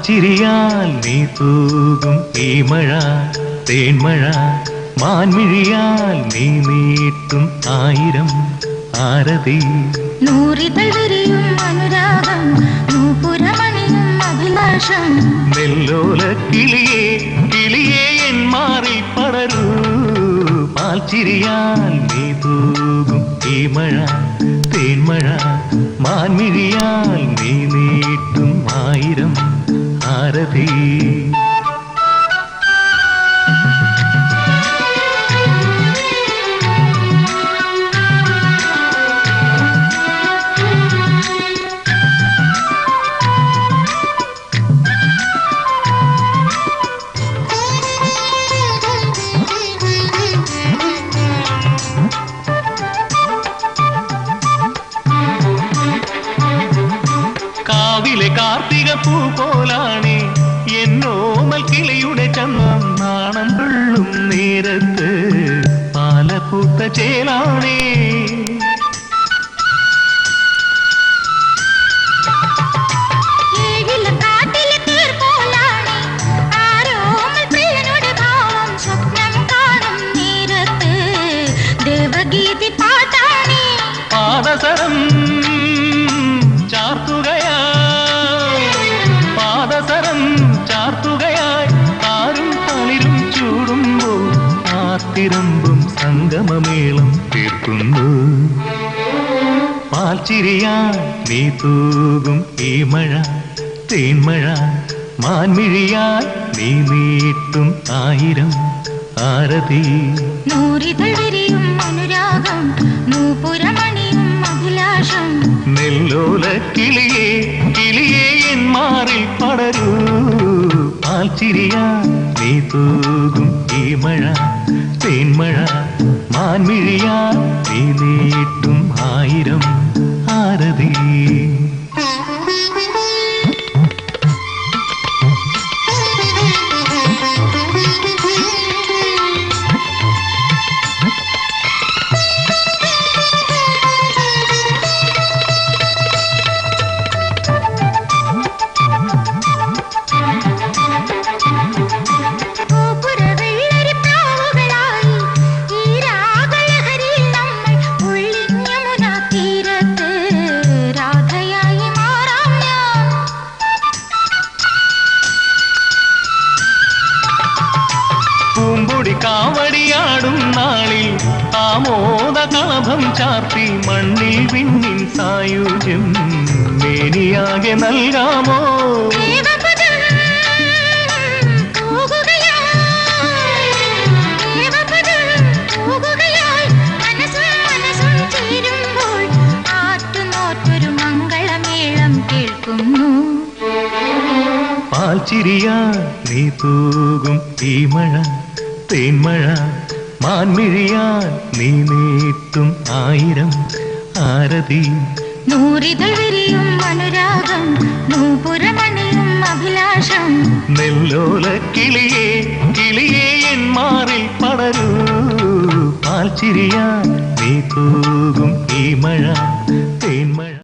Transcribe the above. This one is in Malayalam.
ചിരിയാൽ നീ തൂകും ഈ മഴ തേന്മഴ മാൻമിഴിയാൽ നീ നീട്ടും ആയിരം ആരതി നൂറിതൾ വിരിയും അനുരാഗം നൂപുരമണിയും അഭിലാഷം നെല്ലോല കിളിയേ കിളിയേ എൻ മാറി പടരൂ പാൽച്ചിരിയാൽ നീ തൂകും ഈ മഴ തേന്മഴ മാൻമിഴിയാൽ നീ നീട്ടും ആയിരം ആരതി കാവിലെ കാർത്തിക പൂ പോലാണേ എന്നോമൽ കിളിയുടെ ചന്ദം നാണം തുള്ളും നേരത്ത് പാലപ്പൂത്ത ചേലാണേ പാദസരം ചാർത്തുകയായി ആരും തളിരും ചൂടുമ്പോൾ ആത്തിരമ്പും സംഗമമേളം തീർക്കുന്നു പാൽച്ചിരിയാൽ നീ തൂകും ഈ മഴ തേന്മഴ മാൻമിഴിയാൽ നീ നീട്ടും ആയിരം ആരതി നൂറിതൾ വിരിയും അനുരാഗം നൂപുരമണിയും അഭിലാഷം നെല്ലോല കിളിയേ കിളിയേ എൻ മാറി പടരൂ പാൽച്ചിരിയാൽ നീ തൂകും ഈ മഴ തേന്മഴ മാൻമിഴിയാൽ നീ നീട്ടും ആയിരം ആരതി കാവടിയാടും നാളിൽ ആമോദ കളഭം ചാർത്തി മണ്ണിൽ വിണ്ണിൻ സായുജ്യം മേനിയാകെ നൽകാമോ പാൽച്ചിരിയാൽ നീ തൂകും ഈ മഴ തേന്മഴ മാൻമിഴിയാൽ നീ നീട്ടും ആയിരം ആരതി നൂറിതൾ വിരിയും അനുരാഗം നൂപുരമണിയും അഭിലാഷം നെല്ലോല കിളിയേ കിളിയേ എൻ മാറി പടരൂ പാൽച്ചിരിയാൽ നീ തൂകും ഈ